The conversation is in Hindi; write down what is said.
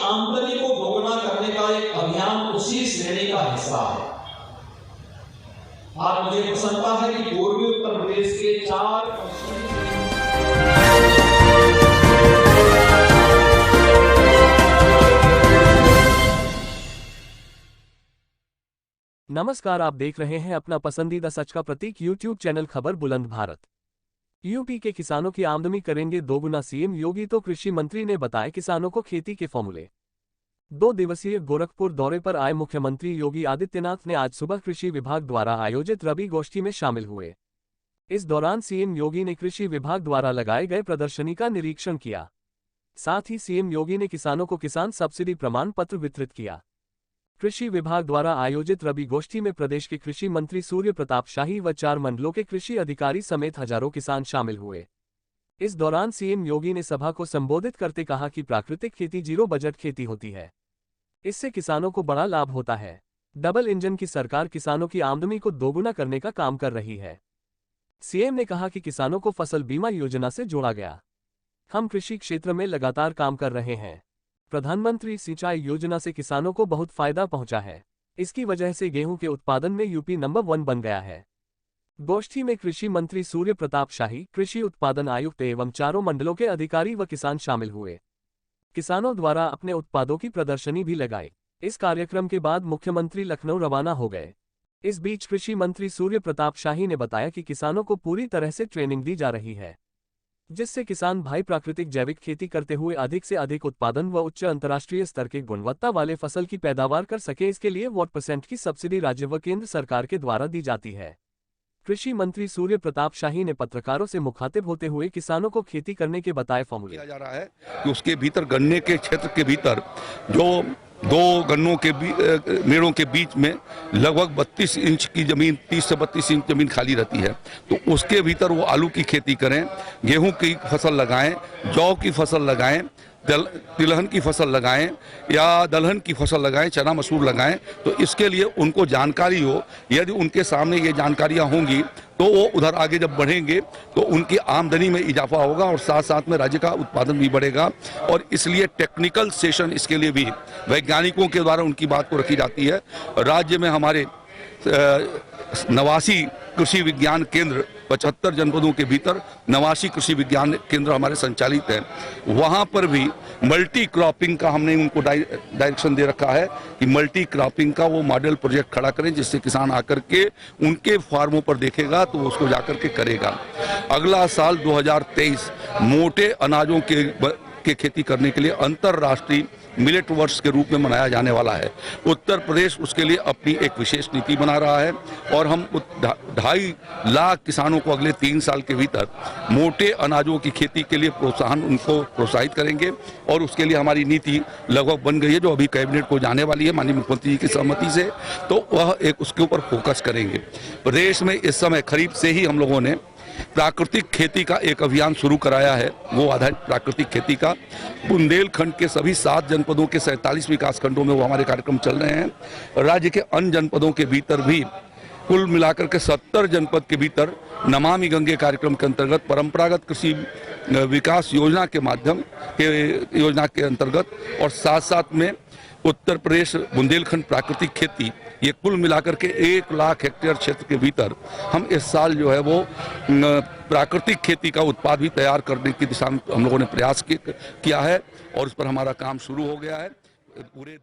आमदनी को दोगुना करने का एक अभियान उसी श्रेणी का हिस्सा है। आज मुझे प्रसन्नता है कि पूर्वी उत्तर प्रदेश के 4 नमस्कार, आप देख रहे हैं अपना पसंदीदा सच का प्रतीक यूट्यूब चैनल खबर बुलंद भारत। यूपी के किसानों की आमदनी करेंगे दोगुना, सीएम योगी। तो कृषि मंत्री ने बताए किसानों को खेती के फॉर्मूले। 2 दिवसीय गोरखपुर दौरे पर आए मुख्यमंत्री योगी आदित्यनाथ ने आज सुबह कृषि विभाग द्वारा आयोजित रबी गोष्ठी में शामिल हुए। इस दौरान सीएम योगी ने कृषि विभाग द्वारा लगाए गए प्रदर्शनी का निरीक्षण किया। साथ ही सीएम योगी ने किसानों को किसान सब्सिडी प्रमाण पत्र वितरित किया। कृषि विभाग द्वारा आयोजित रबी गोष्ठी में प्रदेश के कृषि मंत्री सूर्य प्रताप शाही व 4 मंडलों के कृषि अधिकारी समेत हजारों किसान शामिल हुए। इस दौरान सीएम योगी ने सभा को संबोधित करते कहा कि प्राकृतिक खेती 0 बजट खेती होती है। इससे किसानों को बड़ा लाभ होता है। डबल इंजन की सरकार किसानों की आमदनी को दोगुना करने का काम कर रही है। सीएम ने कहा कि किसानों को फसल बीमा योजना से जोड़ा गया। हम कृषि क्षेत्र में लगातार काम कर रहे हैं। प्रधानमंत्री सिंचाई योजना से किसानों को बहुत फायदा पहुंचा है। इसकी वजह से गेहूं के उत्पादन में यूपी नंबर 1 बन गया है। गोष्ठी में कृषि मंत्री सूर्य प्रताप शाही, कृषि उत्पादन आयुक्त एवं 4 मंडलों के अधिकारी व किसान शामिल हुए। किसानों द्वारा अपने उत्पादों की प्रदर्शनी भी लगाई। इस कार्यक्रम के बाद मुख्यमंत्री लखनऊ रवाना हो गए। इस बीच कृषि मंत्री सूर्य प्रताप शाही ने बताया कि किसानों को पूरी तरह से ट्रेनिंग दी जा रही है, जिससे किसान भाई प्राकृतिक जैविक खेती करते हुए अधिक से अधिक उत्पादन व उच्च अंतर्राष्ट्रीय स्तर के गुणवत्ता वाले फसल की पैदावार कर सके। इसके लिए 1% की सब्सिडी राज्य व केंद्र सरकार के द्वारा दी जाती है। कृषि मंत्री सूर्य प्रताप शाही ने पत्रकारों से मुखातिब होते हुए किसानों को खेती करने के बताए फॉर्मूले। किया जा रहा है कि उसके भीतर गन्ने के क्षेत्र के भीतर जो 2 गन्नों के मेड़ों के बीच में लगभग 32 इंच की जमीन, 30 से 32 इंच जमीन खाली रहती है, तो उसके भीतर वो आलू की खेती करें, गेहूं की फसल लगाएं, जौ की फसल लगाएं, तिलहन की फसल लगाएं या दलहन की फसल लगाएं, चना मसूर लगाएं। तो इसके लिए उनको जानकारी हो। यदि उनके सामने ये जानकारियां होंगी तो वो उधर आगे जब बढ़ेंगे तो उनकी आमदनी में इजाफा होगा और साथ साथ में राज्य का उत्पादन भी बढ़ेगा। और इसलिए टेक्निकल सेशन इसके लिए भी वैज्ञानिकों के द्वारा उनकी बात को रखी जाती है। राज्य में हमारे 89 कृषि विज्ञान केंद्र 75 जनपदों के भीतर 89 कृषि विज्ञान केंद्र हमारे संचालित हैं। वहां पर भी मल्टी क्रॉपिंग का हमने उनको डायरेक्शन दे रखा है कि मल्टी क्रॉपिंग का वो मॉडल प्रोजेक्ट खड़ा करें, जिससे किसान आकर के उनके फार्मों पर देखेगा तो उसको जाकर के करेगा। अगला साल 2023 मोटे अनाजों के खेती करने के लिए अंतर्राष्ट्रीय मिलेट वर्ष के रूप में मनाया जाने वाला है। उत्तर प्रदेश उसके लिए अपनी एक विशेष नीति बना रहा है और हम 2.5 लाख किसानों को अगले 3 साल के भीतर मोटे अनाजों की खेती के लिए उनको प्रोत्साहित करेंगे। और उसके लिए हमारी नीति लगभग बन गई है, जो अभी कैबिनेट को जाने वाली है माननीय मुख्यमंत्री जी की सहमति से। तो वह एक उसके ऊपर फोकस करेंगे। प्रदेश में इस समय खरीफ से ही हम लोगों ने प्राकृतिक खेती का एक अभियान शुरू कराया है। वो आधारित प्राकृतिक खेती का बुंदेलखंड के सभी 7 जनपदों के 47 विकास खंडों में वो हमारे कार्यक्रम चल रहे हैं। राज्य के अन्य जनपदों के भीतर भी कुल मिलाकर के 70 जनपद के भीतर नमामि गंगे कार्यक्रम के अंतर्गत परंपरागत कृषि विकास योजना के अंतर्गत और साथ साथ में उत्तर प्रदेश बुंदेलखंड प्राकृतिक खेती, ये कुल मिलाकर के 1 लाख हेक्टेयर क्षेत्र के भीतर हम इस साल जो है वो प्राकृतिक खेती का उत्पाद भी तैयार करने की दिशा में हम लोगों ने प्रयास किया है और उस पर हमारा काम शुरू हो गया है। पूरे